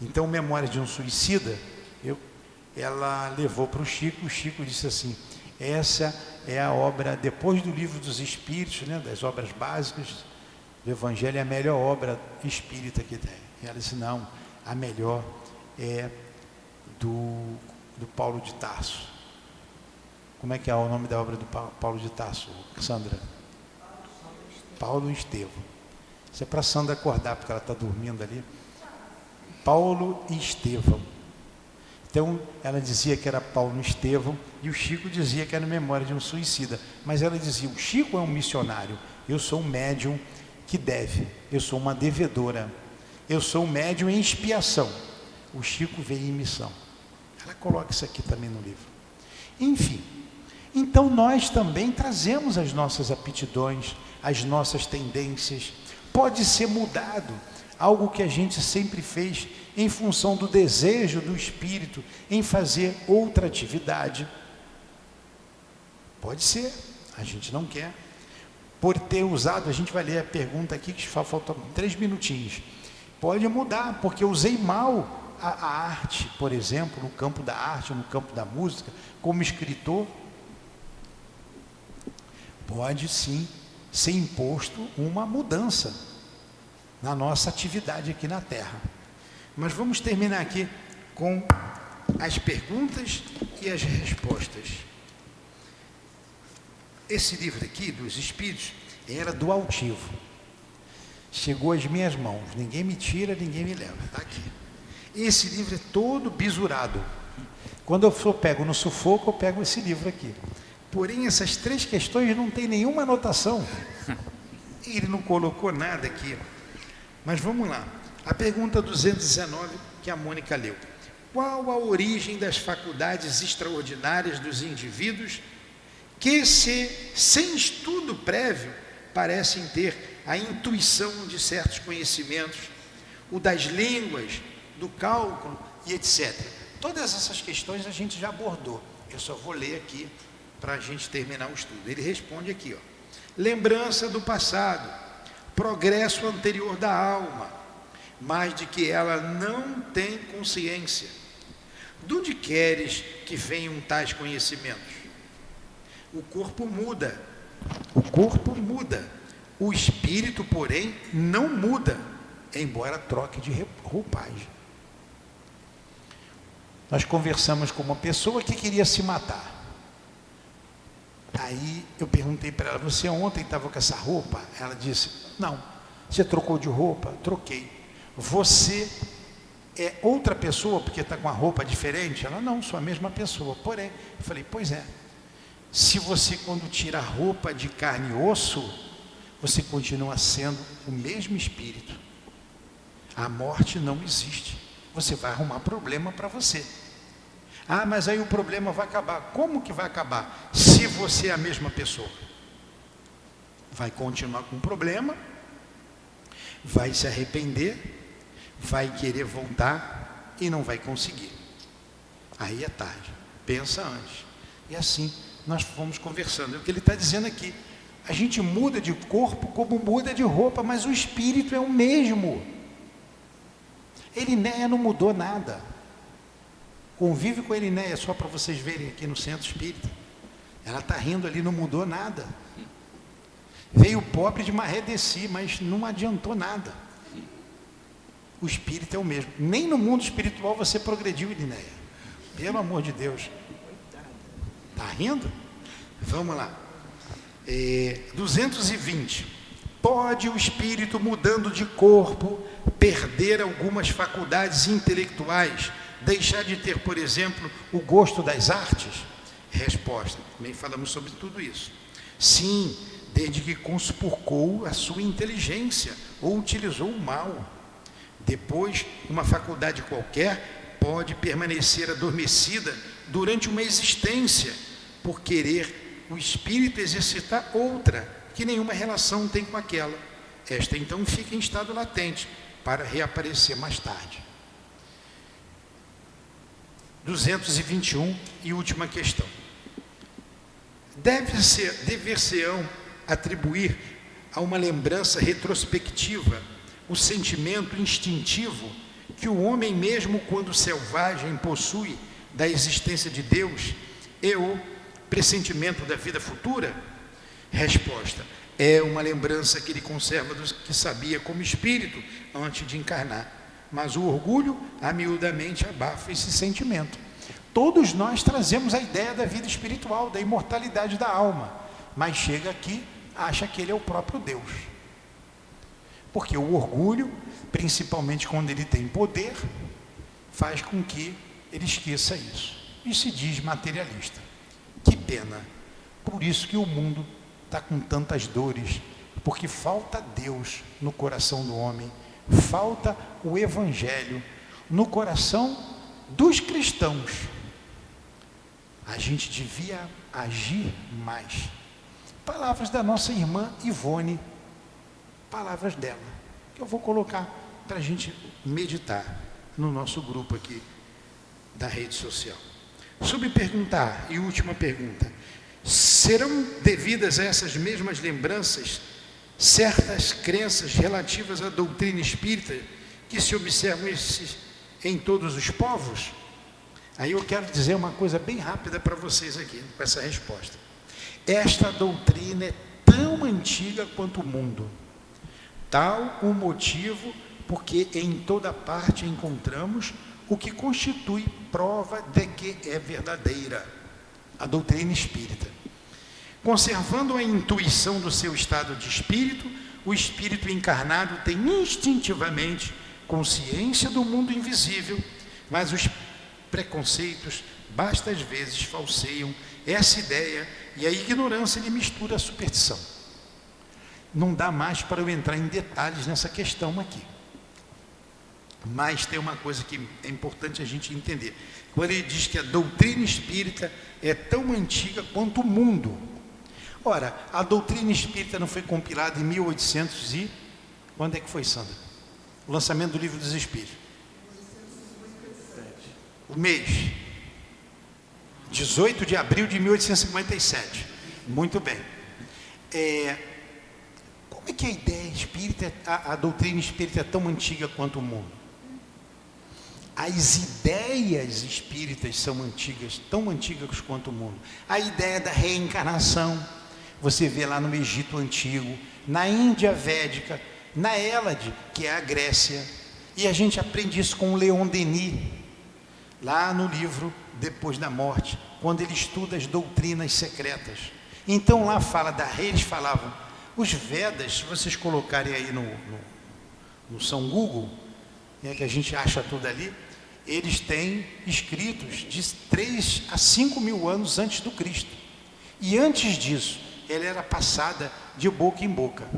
Então, Memória de um Suicida, ela levou para o Chico disse assim, essa é a obra, depois do Livro dos Espíritos, né, das obras básicas do Evangelho, é a melhor obra espírita que tem. E ela disse, não, a melhor é do Paulo de Tarso. Como é que é o nome da obra do Paulo de Tarso, Sandra? Paulo Estevão. Isso é para a Sandra acordar, porque ela está dormindo ali. Paulo e Estevão. Então, ela dizia que era Paulo e Estevão, e o Chico dizia que era Memória de um Suicida. Mas ela dizia, o Chico é um missionário, eu sou um médium que deve, eu sou uma devedora. Eu sou um médium em expiação. O Chico veio em missão. Ela coloca isso aqui também no livro. Enfim, então nós também trazemos as nossas aptidões, as nossas tendências. Pode ser mudado, algo que a gente sempre fez em função do desejo do espírito em fazer outra atividade. Pode ser, a gente não quer. Por ter usado, a gente vai ler a pergunta aqui, que faltam 3 minutinhos. Pode mudar, porque eu usei mal a arte, por exemplo, no campo da arte, no campo da música, como escritor. Pode sim ser imposto uma mudança na nossa atividade aqui na Terra. Mas vamos terminar aqui com as perguntas e as respostas. Esse livro aqui, dos Espíritos, era do Altivo. Chegou às minhas mãos, ninguém me tira, ninguém me leva, está aqui. Esse livro é todo bisurado. Quando eu pego no sufoco, eu pego esse livro aqui. Porém, essas 3 questões não tem nenhuma anotação. Ele não colocou nada aqui. Mas vamos lá. A pergunta 219, que a Mônica leu. Qual a origem das faculdades extraordinárias dos indivíduos que, sem estudo prévio, parecem ter a intuição de certos conhecimentos, o das línguas, do cálculo e etc. Todas essas questões a gente já abordou. Eu só vou ler aqui para a gente terminar o estudo. Ele responde aqui, ó. Lembrança do passado, progresso anterior da alma, mas de que ela não tem consciência. De onde queres que venham tais conhecimentos? O corpo muda. O corpo muda. O espírito, porém, não muda, embora troque de roupagem. Nós conversamos com uma pessoa que queria se matar. Aí eu perguntei para ela, você ontem estava com essa roupa? Ela disse, não. Você trocou de roupa? Troquei. Você é outra pessoa porque está com a roupa diferente? Ela, não, sou a mesma pessoa. Porém, eu falei, pois é. Se você, quando tira a roupa de carne e osso, você continua sendo o mesmo espírito. A morte não existe. Você vai arrumar problema para você. Ah, mas aí o problema vai acabar. Como que vai acabar? Se você é a mesma pessoa. Vai continuar com o problema, vai se arrepender, vai querer voltar e não vai conseguir. Aí é tarde. Pensa antes. E assim nós fomos conversando. É o que ele está dizendo aqui. A gente muda de corpo como muda de roupa, mas o espírito é o mesmo. Elinéia não mudou nada. Convive com a Elinéia, só para vocês verem aqui no centro espírita. Ela está rindo ali, não mudou nada. Veio pobre de Maré Desci, mas não adiantou nada. O espírito é o mesmo. Nem no mundo espiritual você progrediu, Elinéia. Pelo amor de Deus. Está rindo? Vamos lá. 220. Pode o espírito, mudando de corpo, perder algumas faculdades intelectuais, deixar de ter, por exemplo, o gosto das artes? Resposta, também falamos sobre tudo isso. Sim, desde que conspurcou a sua inteligência ou utilizou o mal. Depois, uma faculdade qualquer pode permanecer adormecida durante uma existência, por querer o espírito exercitar outra, que nenhuma relação tem com aquela. Esta então fica em estado latente, para reaparecer mais tarde. 221 e última questão. Dever-se-ão atribuir a uma lembrança retrospectiva o sentimento instintivo que o homem, mesmo quando selvagem, possui da existência de Deus e o pressentimento da vida futura? Resposta, é uma lembrança que ele conserva do que sabia como espírito antes de encarnar, mas o orgulho amiudamente abafa esse sentimento. Todos nós trazemos a ideia da vida espiritual, da imortalidade da alma, mas chega aqui, acha que ele é o próprio Deus, porque o orgulho, principalmente quando ele tem poder, faz com que ele esqueça isso e se diz materialista. Que pena. Por isso que o mundo está com tantas dores, porque falta Deus no coração do homem, falta o Evangelho no coração dos cristãos. A gente devia agir mais. Palavras da nossa irmã Ivone, palavras dela, que eu vou colocar para a gente meditar no nosso grupo aqui da rede social. Subperguntar, e última pergunta: serão devidas a essas mesmas lembranças certas crenças relativas à doutrina espírita que se observam em todos os povos? Aí eu quero dizer uma coisa bem rápida para vocês aqui, com essa resposta. Esta doutrina é tão antiga quanto o mundo. Tal o motivo porque em toda parte encontramos o que constitui prova de que é verdadeira, a doutrina espírita. Conservando a intuição do seu estado de espírito, o espírito encarnado tem instintivamente consciência do mundo invisível, mas os preconceitos bastas vezes falseiam essa ideia e a ignorância lhe mistura a superstição. Não dá mais para eu entrar em detalhes nessa questão aqui. Mas tem uma coisa que é importante a gente entender. Quando ele diz que a doutrina espírita é tão antiga quanto o mundo, Ora, a doutrina espírita não foi compilada em 1800 e... Quando é que foi, Sandra? O lançamento do Livro dos Espíritos. O mês. 18 de abril de 1857. Muito bem. Como é que a ideia espírita, a doutrina espírita é tão antiga quanto o mundo? As ideias espíritas são antigas, tão antigas quanto o mundo. A ideia da reencarnação, você vê lá no Egito Antigo, na Índia Védica, na Hélade, que é a Grécia, e a gente aprende isso com o Leon Denis, lá no livro Depois da Morte, quando ele estuda as doutrinas secretas. Então lá eles falavam, os Vedas, se vocês colocarem aí no São Google, que a gente acha tudo ali, eles têm escritos de 3 a 5 mil anos antes do Cristo. E antes disso, ela era passada de boca em boca.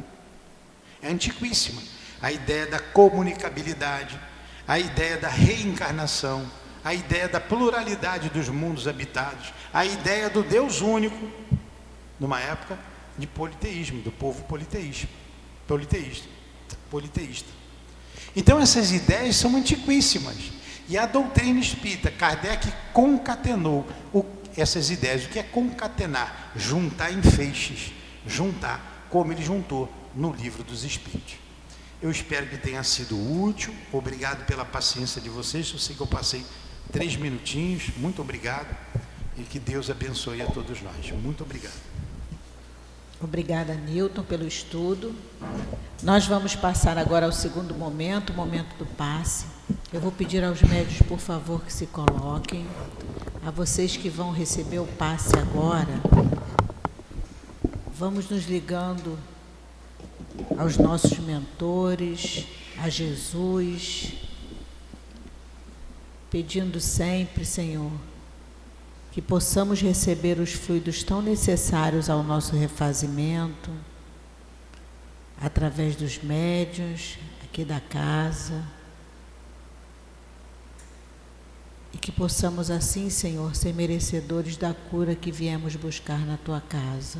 É antiquíssima. A ideia da comunicabilidade, a ideia da reencarnação, a ideia da pluralidade dos mundos habitados, a ideia do Deus único, numa época de politeísmo, do povo politeísta. Então essas ideias são antiquíssimas. E a doutrina espírita, Kardec concatenou essas ideias. O que é concatenar? Juntar em feixes. Juntar, como ele juntou no Livro dos Espíritos. Eu espero que tenha sido útil. Obrigado pela paciência de vocês. Eu sei que eu passei 3 minutinhos. Muito obrigado. E que Deus abençoe a todos nós. Muito obrigado. Obrigada, Newton, pelo estudo. Nós vamos passar agora ao segundo momento, o momento do passe. Eu vou pedir aos médios, por favor, que se coloquem. A vocês que vão receber o passe agora, vamos nos ligando aos nossos mentores, a Jesus, pedindo sempre, Senhor, que possamos receber os fluidos tão necessários ao nosso refazimento, através dos médiuns aqui da casa, e que possamos assim, Senhor, ser merecedores da cura que viemos buscar na Tua casa.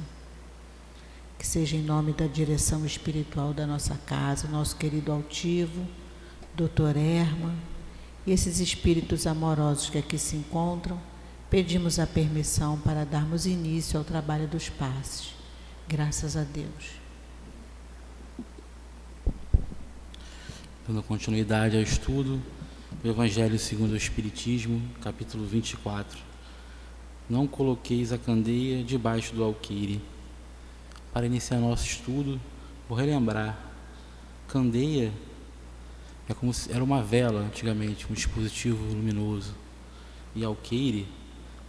Que seja em nome da direção espiritual da nossa casa, nosso querido altivo, Dr. Herman, e esses espíritos amorosos que aqui se encontram, pedimos a permissão para darmos início ao trabalho dos passes. Graças a Deus. Dando continuidade ao estudo do Evangelho segundo o Espiritismo, capítulo 24. Não coloqueis a candeia debaixo do alqueire. Para iniciar nosso estudo, vou relembrar. Candeia é como se era uma vela antigamente, um dispositivo luminoso. E alqueire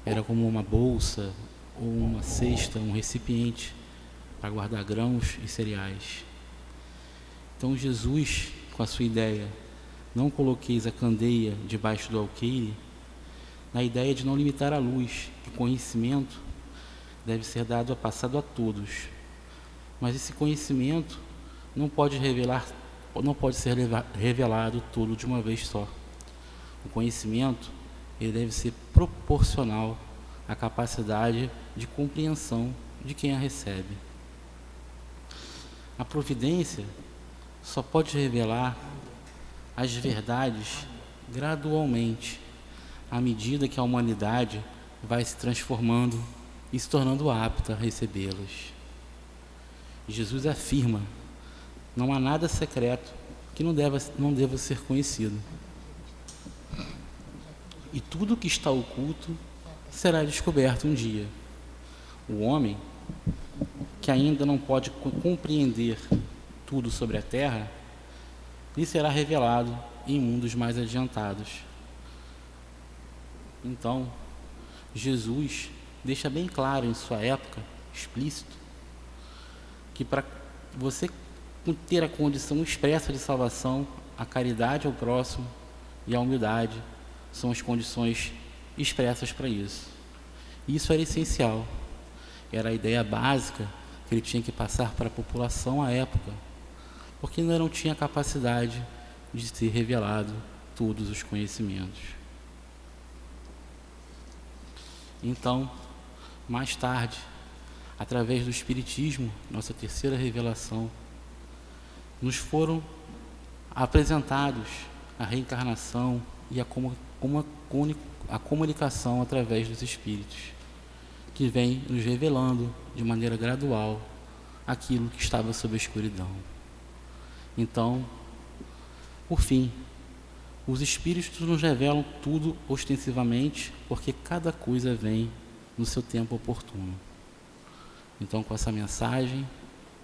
era como uma bolsa ou uma cesta, um recipiente para guardar grãos e cereais. Então Jesus, com a sua ideia, não coloqueis a candeia debaixo do alqueire, na ideia de não limitar a luz. O conhecimento deve ser dado passado a todos, mas esse conhecimento não pode ser revelado todo de uma vez só. O conhecimento ele deve ser proporcional à capacidade de compreensão de quem a recebe. A providência só pode revelar as verdades gradualmente, à medida que a humanidade vai se transformando e se tornando apta a recebê-las. Jesus afirma: não há nada secreto que não deva ser conhecido. E tudo que está oculto será descoberto um dia. O homem, que ainda não pode compreender tudo sobre a terra, lhe será revelado em mundos mais adiantados. Então, Jesus deixa bem claro em sua época, explícito, que para você ter a condição expressa de salvação, a caridade ao próximo e a humildade são as condições expressas para isso. Isso era essencial, era a ideia básica que ele tinha que passar para a população à época, porque ainda não tinha capacidade de ser revelado todos os conhecimentos. Então, mais tarde, através do Espiritismo, nossa terceira revelação, nos foram apresentados a reencarnação e a comunicação através dos Espíritos, que vem nos revelando de maneira gradual aquilo que estava sob a escuridão. Então, por fim, os Espíritos nos revelam tudo ostensivamente, porque cada coisa vem no seu tempo oportuno. Então, com essa mensagem,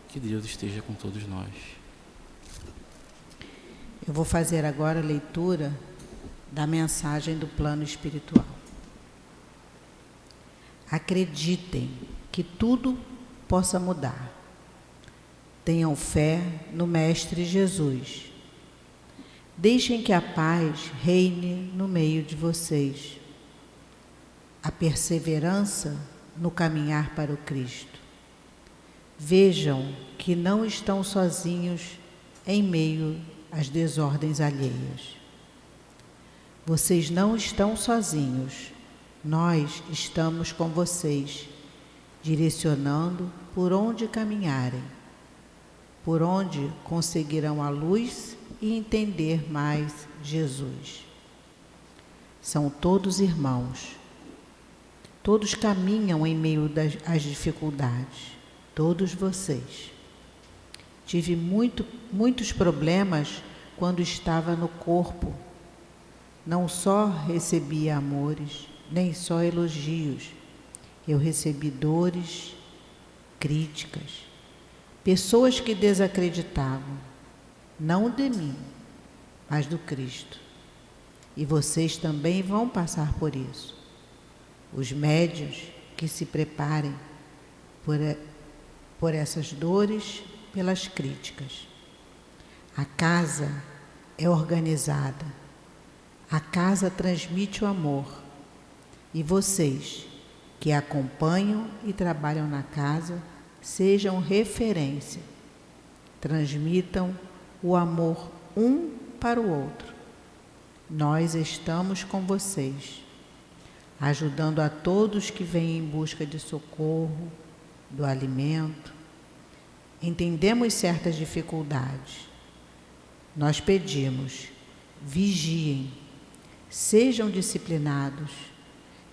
que Deus esteja com todos nós. Eu vou fazer agora a leitura da mensagem do plano espiritual. Acreditem que tudo possa mudar. Tenham fé no Mestre Jesus. Deixem que a paz reine no meio de vocês. A perseverança no caminhar para o Cristo. Vejam que não estão sozinhos em meio às desordens alheias. Vocês não estão sozinhos. Nós estamos com vocês, direcionando por onde caminharem, por onde conseguirão a luz e entender mais Jesus. São todos irmãos. Todos caminham em meio às dificuldades. Todos vocês. Tive muitos problemas quando estava no corpo. Não só recebia amores, nem só elogios. Eu recebi dores, críticas, pessoas que desacreditavam, não de mim, mas do Cristo. E vocês também vão passar por isso. Os médiuns que se preparem por essas dores, pelas críticas. A casa é organizada. A casa transmite o amor. E vocês, que acompanham e trabalham na casa, sejam referência. Transmitam o amor um para o outro. Nós estamos com vocês, ajudando a todos que vêm em busca de socorro, do alimento. Entendemos certas dificuldades. Nós pedimos, vigiem, sejam disciplinados,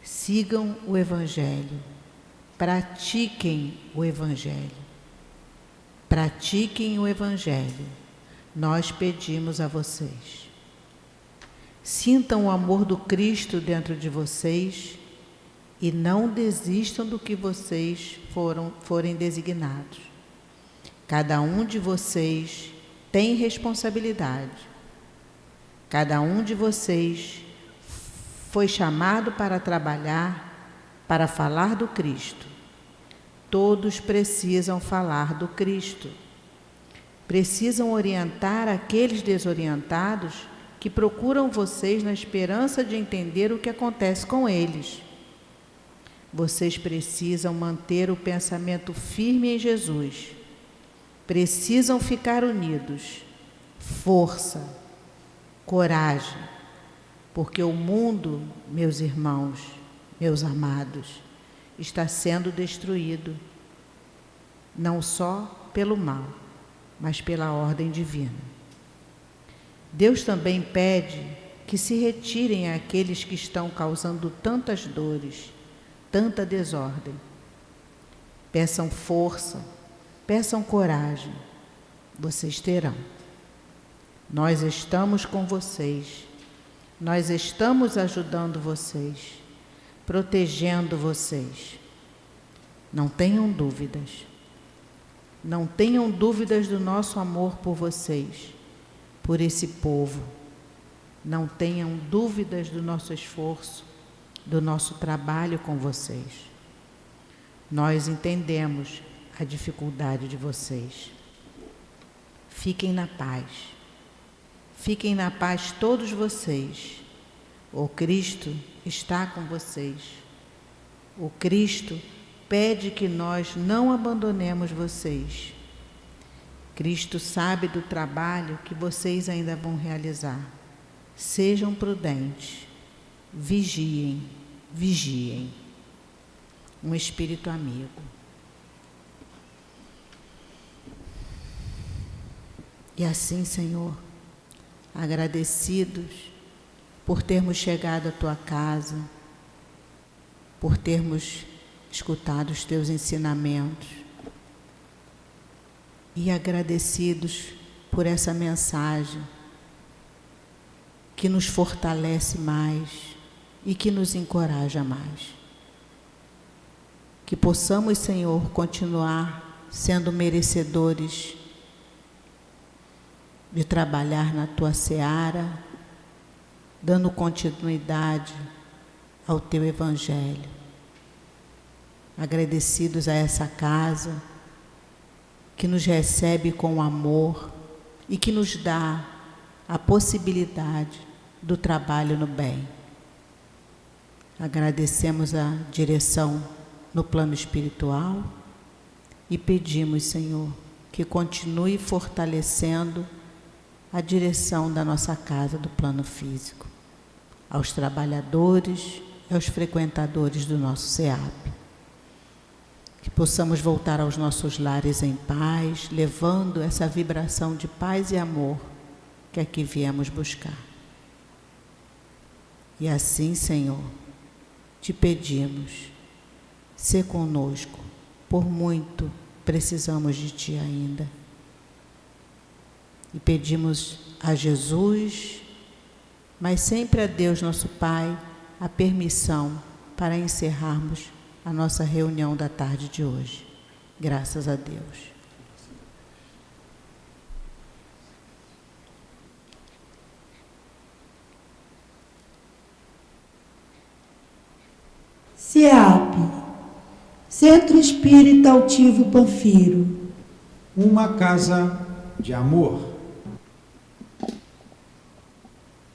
sigam o Evangelho, pratiquem o Evangelho. Pratiquem o Evangelho. Nós pedimos a vocês. Sintam o amor do Cristo dentro de vocês e não desistam do que vocês forem designados. Cada um de vocês tem responsabilidade. Cada um de vocês foi chamado para trabalhar, para falar do Cristo. Todos precisam falar do Cristo. Precisam orientar aqueles desorientados que procuram vocês na esperança de entender o que acontece com eles. Vocês precisam manter o pensamento firme em Jesus. Precisam ficar unidos. Força, coragem, porque o mundo, meus irmãos, meus amados, está sendo destruído, não só pelo mal, mas pela ordem divina. Deus também pede que se retirem aqueles que estão causando tantas dores, tanta desordem. Peçam força, peçam coragem, vocês terão. Nós estamos com vocês, nós estamos ajudando vocês, protegendo vocês. Não tenham dúvidas. Não tenham dúvidas do nosso amor por vocês, por esse povo. Não tenham dúvidas do nosso esforço, do nosso trabalho com vocês. Nós entendemos a dificuldade de vocês. Fiquem na paz. Fiquem na paz todos vocês. O Cristo está com vocês. O Cristo pede que nós não abandonemos vocês. Cristo sabe do trabalho que vocês ainda vão realizar. Sejam prudentes. Vigiem, vigiem. Um espírito amigo. E assim, Senhor, agradecidos por termos chegado à Tua casa, por termos escutado os Teus ensinamentos e agradecidos por essa mensagem que nos fortalece mais e que nos encoraja mais. Que possamos, Senhor, continuar sendo merecedores de trabalhar na Tua seara, dando continuidade ao Teu Evangelho. Agradecidos a essa casa que nos recebe com amor e que nos dá a possibilidade do trabalho no bem. Agradecemos a direção no plano espiritual e pedimos, Senhor, que continue fortalecendo a direção da nossa casa do plano físico, aos trabalhadores e aos frequentadores do nosso SEAP. Que possamos voltar aos nossos lares em paz, levando essa vibração de paz e amor que aqui viemos buscar. E assim, Senhor, te pedimos, sê conosco, por muito precisamos de Ti ainda. E pedimos a Jesus, mas sempre a Deus, nosso Pai, a permissão para encerrarmos a nossa reunião da tarde de hoje. Graças a Deus. SEAP, Centro Espírita Altivo Panfiro. Uma casa de amor.